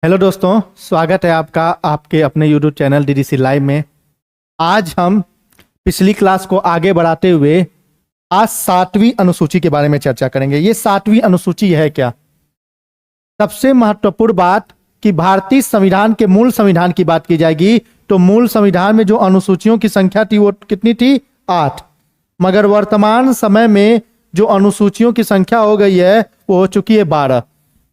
Hello दोस्तों, स्वागत है आपका आपके अपने यूट्यूब चैनल डीडीसी लाइव में। आज हम पिछली क्लास को आगे बढ़ाते हुए आज 7वीं अनुसूची के बारे में चर्चा करेंगे। ये 7वीं अनुसूची है क्या? सबसे महत्वपूर्ण बात कि भारतीय संविधान के मूल संविधान की बात की जाएगी तो मूल संविधान में जो अनुसूचियों की संख्या थी वो कितनी थी? 8। मगर वर्तमान समय में जो अनुसूचियों की संख्या हो गई है वो हो चुकी है 12।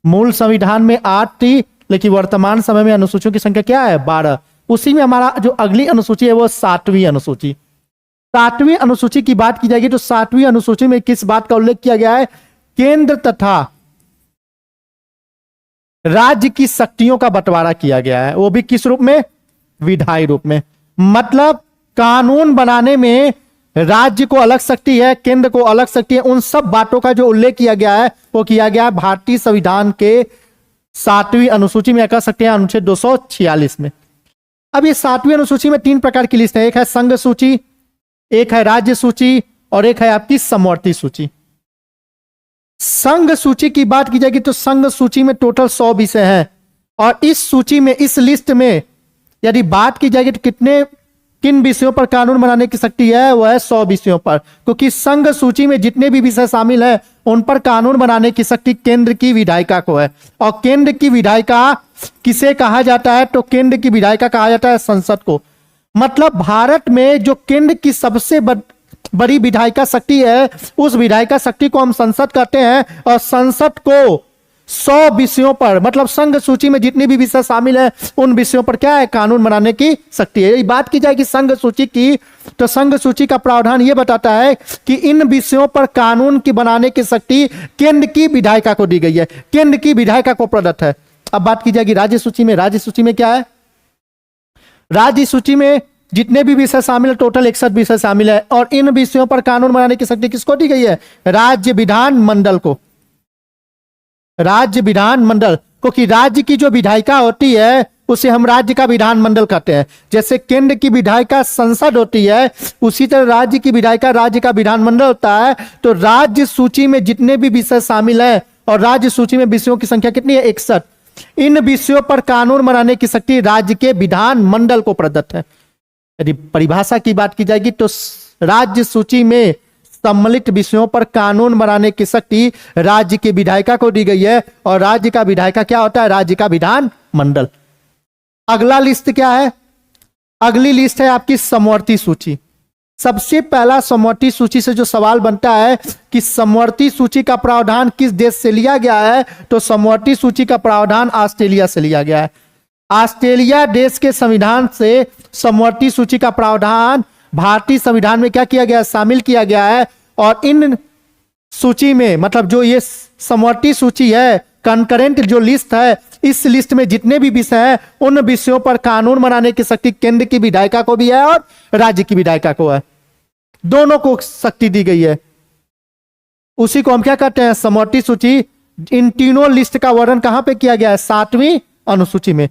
मूल संविधान में 8 थी लेकिन वर्तमान समय में अनुसूचियों की संख्या क्या है? 12। उसी में हमारा जो अगली अनुसूची है वो 7वीं अनुसूची। 7वीं अनुसूची की बात की जाएगी तो 7वीं अनुसूची में किस बात का उल्लेख किया गया है? केंद्र तथा राज्य की शक्तियों का बंटवारा किया गया है। वो भी किस रूप में? विधायी रूप में। मतलब कानून बनाने में राज्य को अलग शक्ति है, केंद्र को अलग शक्ति है। उन सब बातों का जो उल्लेख किया गया है वो किया गया है भारतीय संविधान के 7वीं अनुसूची में, कह सकते हैं अनुच्छेद 246 में। अब ये 7वीं अनुसूची में 3 प्रकार की लिस्ट है। एक है संघ सूची, एक है राज्य सूची और एक है आपकी समवर्ती सूची। संघ सूची की बात की जाएगी तो संघ सूची में टोटल 100 विषय हैं और इस सूची में, इस लिस्ट में यदि बात की जाएगी तो किन विषयों पर कानून बनाने की शक्ति है? वो है 100 विषयों पर, क्योंकि संघ सूची में जितने भी विषय शामिल हैं उन पर कानून बनाने की शक्ति केंद्र की विधायिका को है। और केंद्र की विधायिका किसे कहा जाता है? तो केंद्र की विधायिका कहा जाता है संसद को। मतलब भारत में जो केंद्र की सबसे बड़ी विधायिका शक्ति है उस विधायिका शक्ति को हम संसद कहते हैं। और संसद को 100 विषयों पर, मतलब संघ सूची में जितने भी विषय शामिल हैं उन विषयों पर क्या है? कानून बनाने की शक्ति है। बात की जाएगी संघ सूची की तो संघ सूची का प्रावधान यह बताता है कि इन विषयों पर कानून की बनाने की शक्ति केंद्र की विधायिका को दी गई है, केंद्र की विधायिका को प्रदत्त है। अब बात की जाएगी राज्य सूची में। राज्य सूची में क्या है? राज्य सूची में जितने भी विषय शामिल है, टोटल 61 विषय शामिल है और इन विषयों पर कानून बनाने की शक्ति किसको दी गई है? राज्य विधान मंडल को। राज्य विधान मंडल, क्योंकि राज्य की जो विधायिका होती है उसे हम राज्य का विधानमंडल कहते हैं। जैसे केंद्र की विधायिका संसद होती है उसी तरह राज्य की विधायिका राज्य का विधानमंडल होता है। तो राज्य सूची में जितने भी विषय शामिल हैं और राज्य सूची में विषयों की संख्या कितनी है? 61। इन विषयों पर कानून बनाने की शक्ति राज्य के विधानमंडल को प्रदत्त है। यदि परिभाषा की बात की जाएगी तो राज्य सूची में सम्मिलित विषयों पर कानून बनाने की शक्ति राज्य की विधायिका को दी गई है और राज्य का विधायिका क्या होता है? राज्य का विधान मंडल। अगला लिस्ट क्या है? अगली लिस्ट है आपकी समवर्ती सूची। सबसे पहला समवर्ती सूची से जो सवाल बनता है कि समवर्ती सूची का प्रावधान किस देश से लिया गया है, तो समवर्ती सूची का प्रावधान ऑस्ट्रेलिया से लिया गया है। ऑस्ट्रेलिया देश के संविधान से समवर्ती सूची का प्रावधान भारतीय संविधान में क्या किया गया? शामिल किया गया है। और इन सूची में, मतलब जो ये समवर्ती सूची है, कंकरेंट जो लिस्ट है, इस लिस्ट में जितने भी विषय हैं उन विषयों पर कानून बनाने की शक्ति केंद्र की विधायिका को भी है और राज्य की विधायिका को है। दोनों को शक्ति दी गई है। उसी को हम क्या कहते हैं? समवर्ती सूची। इन तीनों लिस्ट का वर्णन कहां पे किया गया है? 7वीं अनुसूची में।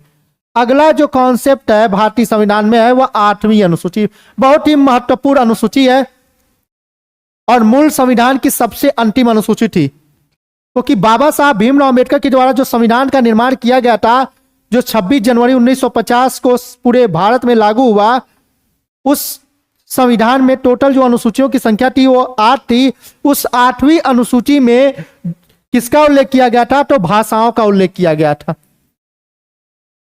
अगला जो कॉन्सेप्ट है भारतीय संविधान में है वह 8वीं अनुसूची। बहुत ही महत्वपूर्ण अनुसूची है और मूल संविधान की सबसे अंतिम अनुसूची थी, क्योंकि बाबा साहब भीमराव अंबेडकर के द्वारा जो संविधान का निर्माण किया गया था, जो 26 जनवरी 1950 को पूरे भारत में लागू हुआ, उस संविधान में टोटल जो अनुसूचियों की संख्या थी वो 8 थी। उस 8वीं अनुसूची में किसका उल्लेख किया गया था? तो भाषाओं का उल्लेख किया गया था।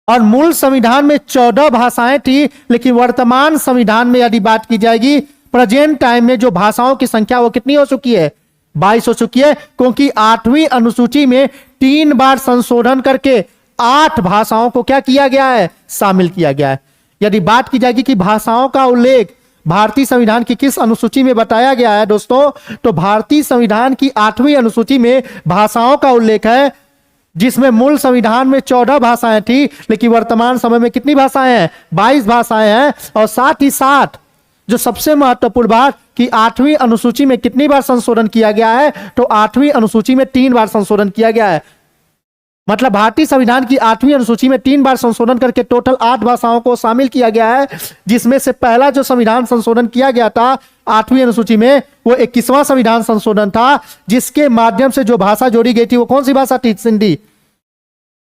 और मूल संविधान में 14 भाषाएं थी, लेकिन वर्तमान संविधान में यदि बात की जाएगी प्रेजेंट टाइम में जो भाषाओं की संख्या वो कितनी हो चुकी है? 22 हो चुकी है, क्योंकि 8वीं अनुसूची में 3 बार संशोधन करके 8 भाषाओं को क्या किया गया है? शामिल किया गया है। यदि बात की जाएगी कि भाषाओं का उल्लेख भारतीय संविधान की किस अनुसूची में बताया गया है दोस्तों, तो भारतीय संविधान की 8वीं अनुसूची में भाषाओं का उल्लेख है, जिसमें मूल संविधान में 14 भाषाएं थी, लेकिन वर्तमान समय में कितनी भाषाएं हैं? 22 भाषाएं हैं। और साथ ही साथ जो सबसे महत्वपूर्ण बात कि 8वीं अनुसूची में कितनी बार संशोधन किया गया है? तो 8वीं अनुसूची में 3 बार संशोधन किया गया है। मतलब भारतीय संविधान की 8वीं अनुसूची में 3 बार संशोधन करके टोटल 8 भाषाओं को शामिल किया गया है, जिसमें से पहला जो संविधान संशोधन किया गया था 8वीं अनुसूची में वो 21वां संविधान संशोधन था, जिसके माध्यम से जो भाषा जोड़ी गई थी वो कौन सी भाषा थी? सिंधी।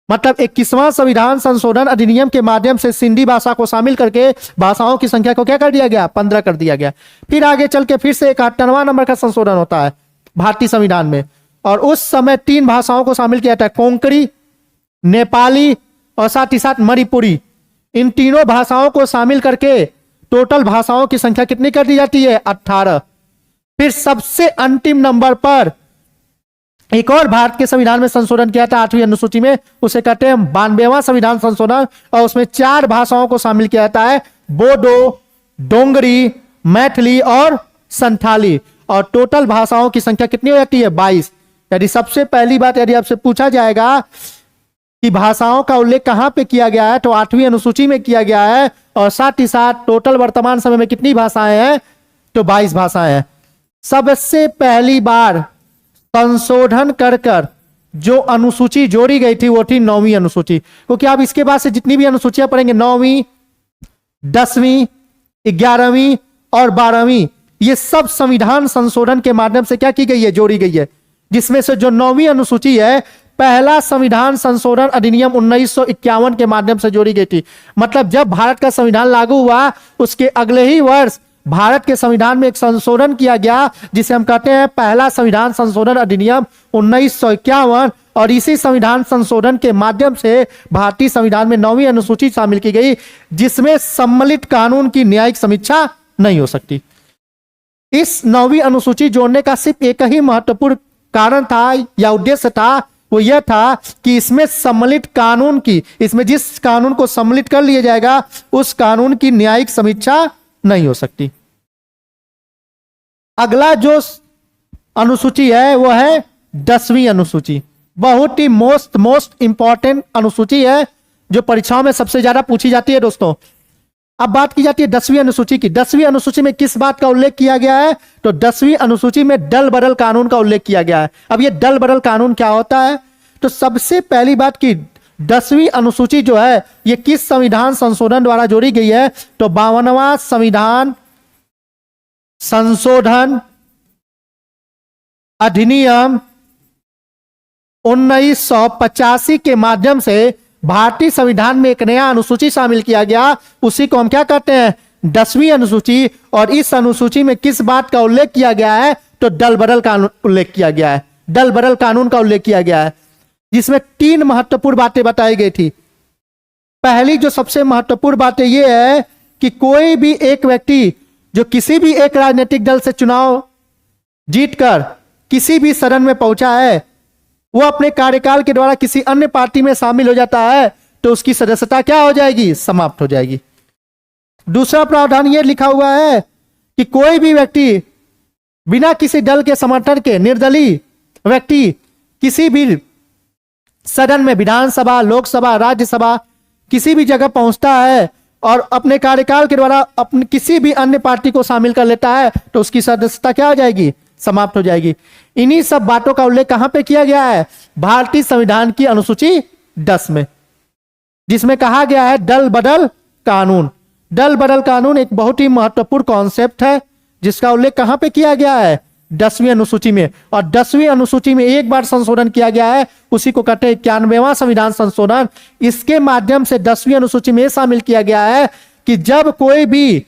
मतलब 21वां संविधान संशोधन अधिनियम के माध्यम से सिंधी भाषा को शामिल करके भाषाओं की संख्या को क्या कर दिया गया, 15 कर दिया गया। फिर आगे चल के फिर से 51वां नंबर का संशोधन होता है भारतीय संविधान में, और उस समय 3 भाषाओं को शामिल किया जाता है, कोंकणी, नेपाली और साथ ही साथ मणिपुरी। इन तीनों भाषाओं को शामिल करके टोटल भाषाओं की संख्या कितनी कर दी जाती है, 18। फिर सबसे अंतिम नंबर पर एक और भारत के संविधान में संशोधन किया था 8वीं अनुसूची में, उसे कहते हैं 92वां संविधान संशोधन, और उसमें 4 भाषाओं को शामिल किया जाता है, बोडो, डोंगरी, मैथिली और संथाली। और टोटल भाषाओं की संख्या कितनी हो जाती है, 22। यदि सबसे पहली बात यदि आपसे पूछा जाएगा कि भाषाओं का उल्लेख कहां पे किया गया है, तो 8वीं अनुसूची में किया गया है, और साथ ही साथ टोटल वर्तमान समय में कितनी भाषाएं हैं, तो 22 भाषाएं हैं। सबसे पहली बार संशोधन कर जो अनुसूची जोड़ी गई थी वो थी 9वीं अनुसूची, क्योंकि आप इसके बाद से जितनी भी अनुसूचियां पढ़ेंगे 9वीं, 10वीं, 11वीं और 12वीं, ये सब संविधान संशोधन के माध्यम से क्या की गई है, जोड़ी गई है। जिसमें से जो 9वीं अनुसूची है, पहला संविधान संशोधन अधिनियम 1951 के माध्यम से जोड़ी गई थी। मतलब जब भारत का संविधान लागू हुआ उसके अगले ही वर्ष भारत के संविधान में एक संशोधन किया गया, जिसे हम कहते हैं पहला संविधान संशोधन अधिनियम 1951। और इसी संविधान संशोधन के माध्यम से भारतीय संविधान में 9वीं अनुसूची शामिल की गई, जिसमें सम्मिलित कानून की न्यायिक समीक्षा नहीं हो सकती। इस 9वीं अनुसूची जोड़ने का सिर्फ एक ही महत्वपूर्ण कारण था या उद्देश्य था, वो यह था कि इसमें सम्मिलित कानून की, इसमें जिस कानून को सम्मिलित कर लिया जाएगा उस कानून की न्यायिक समीक्षा नहीं हो सकती। अगला जो अनुसूची है वो है 10वीं अनुसूची। बहुत ही मोस्ट इंपॉर्टेंट अनुसूची है, जो परीक्षाओं में सबसे ज्यादा पूछी जाती है दोस्तों। अब बात की जाती है 10वीं अनुसूची की। 10वीं अनुसूची में किस बात का उल्लेख किया गया है, तो 10वीं अनुसूची में दल बदल कानून का उल्लेख किया गया है। अब ये दल बदल कानून क्या होता है, तो सबसे पहली बात की 10वीं अनुसूची जो है ये किस संविधान संशोधन द्वारा जोड़ी गई है, तो 52वां संविधान संशोधन अधिनियम 1985 के माध्यम से भारतीय संविधान में एक नया अनुसूची शामिल किया गया। उसी को हम क्या कहते हैं, 10वीं अनुसूची। और इस अनुसूची में किस बात का उल्लेख किया गया है, तो दल बदल कानून उल्लेख किया गया है, दल बदल कानून का उल्लेख किया गया है, जिसमें 3 महत्वपूर्ण बातें बताई गई थी। पहली जो सबसे महत्वपूर्ण बात यह है कि कोई भी एक व्यक्ति जो किसी भी एक राजनीतिक दल से चुनाव जीतकर किसी भी सदन में पहुंचा है, वो अपने कार्यकाल के द्वारा किसी अन्य पार्टी में शामिल हो जाता है, तो उसकी सदस्यता क्या हो जाएगी, समाप्त हो जाएगी। दूसरा प्रावधान यह लिखा हुआ है कि कोई भी व्यक्ति बिना किसी दल के समर्थन के निर्दलीय व्यक्ति किसी भी सदन में, विधानसभा, लोकसभा, राज्यसभा, किसी भी जगह पहुंचता है और अपने कार्यकाल के द्वारा अपने किसी भी अन्य पार्टी को शामिल कर लेता है, तो उसकी सदस्यता क्या हो जाएगी, समाप्त हो जाएगी। इन्हीं सब बातों का उल्लेख कहां पे किया गया है, भारतीय संविधान की अनुसूची 10 में, जिसमें कहा गया है दल बदल कानून। दल बदल कानून एक बहुत ही महत्वपूर्ण कॉन्सेप्ट है, जिसका उल्लेख कहां पे किया गया है, 10वीं अनुसूची में। और 10वीं अनुसूची में एक बार संशोधन किया गया है, उसी को कहते हैं 91वां संविधान संशोधन। इसके माध्यम से 10वीं अनुसूची में शामिल किया गया है कि जब कोई भी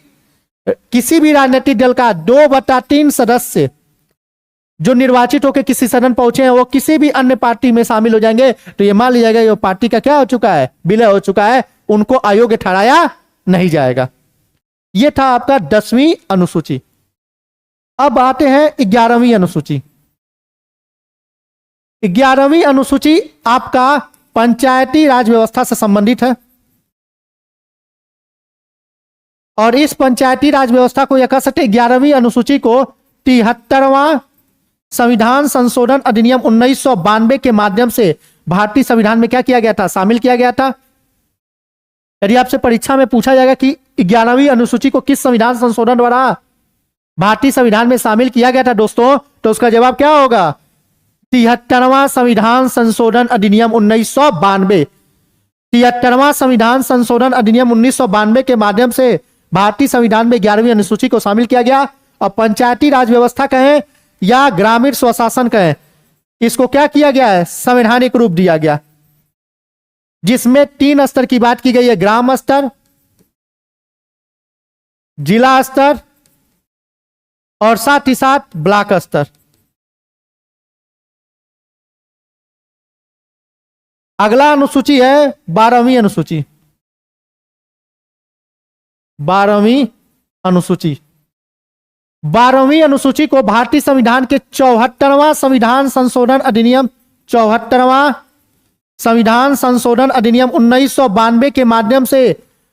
किसी भी राजनीतिक दल का 2/3 सदस्य जो निर्वाचित होकर किसी सदन पहुंचे हैं, वो किसी भी अन्य पार्टी में शामिल हो जाएंगे, तो ये मान लिया जाएगा ये पार्टी का क्या हो चुका है, विलय हो चुका है, उनको अयोग्य ठहराया नहीं जाएगा। यह था आपका 10वीं अनुसूची। अब आते हैं 11वीं अनुसूची। 11वीं अनुसूची आपका पंचायती राज व्यवस्था से संबंधित है, और इस पंचायती राज व्यवस्था को यह कह सकते 11वीं अनुसूची को 73वां संविधान संशोधन अधिनियम 1992 के माध्यम से भारतीय संविधान में क्या किया गया था, शामिल किया गया था। यदि आपसे परीक्षा में पूछा जाएगा कि 11वीं अनुसूची को किस संविधान संशोधन द्वारा भारतीय संविधान में शामिल किया गया था दोस्तों, तो उसका जवाब क्या होगा, 73वां संविधान संशोधन अधिनियम 1992। 73वां संविधान संशोधन अधिनियम 1992 के माध्यम से भारतीय संविधान में 11वीं अनुसूची को शामिल किया गया। और पंचायती राज व्यवस्था कहें या ग्रामीण स्वशासन कहें, इसको क्या किया गया है, संवैधानिक रूप दिया गया। जिसमें 3 स्तर की बात की गई है, ग्राम स्तर, जिला स्तर और साथ ही साथ ब्लॉक स्तर। अगला अनुसूची है 12वीं अनुसूची। 12वीं अनुसूची 12वीं अनुसूची को भारतीय संविधान के 74वां संविधान संशोधन अधिनियम 74वां संविधान संशोधन अधिनियम 1992 के माध्यम से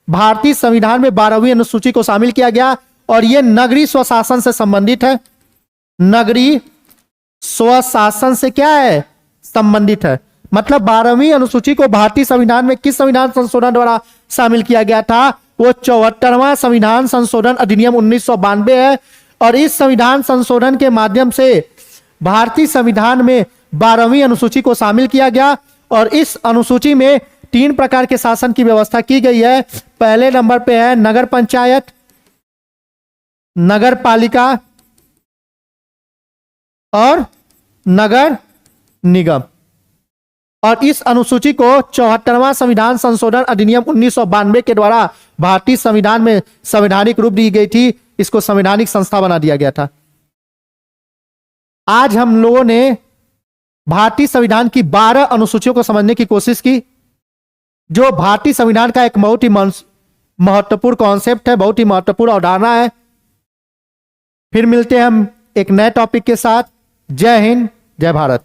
भारतीय संविधान में 12वीं अनुसूची को शामिल किया गया और यह नगरीय स्वशासन से संबंधित है। नगरीय स्वशासन से क्या है, संबंधित है। मतलब 12वीं अनुसूची को भारतीय संविधान में किस संविधान संशोधन द्वारा शामिल किया गया था, वो 74वां संविधान संशोधन अधिनियम 1992 है। और इस संविधान संशोधन के माध्यम से भारतीय संविधान में 12वीं अनुसूची को शामिल किया गया और इस अनुसूची में 3 प्रकार के शासन की व्यवस्था की गई है। पहले नंबर पे है नगर पंचायत, नगर पालिका और नगर निगम। और इस अनुसूची को 74वां संविधान संशोधन अधिनियम 1992 के द्वारा भारतीय संविधान में संवैधानिक रूप दी गई थी। इसको संवैधानिक संस्था बना दिया गया था। आज हम लोगों ने भारतीय संविधान की 12 अनुसूचियों को समझने की कोशिश की, जो भारतीय संविधान का एक बहुत ही महत्वपूर्ण कॉन्सेप्ट है, बहुत ही महत्वपूर्ण अवधारणा है। फिर मिलते हैं हम एक नए टॉपिक के साथ। जय हिंद, जय भारत।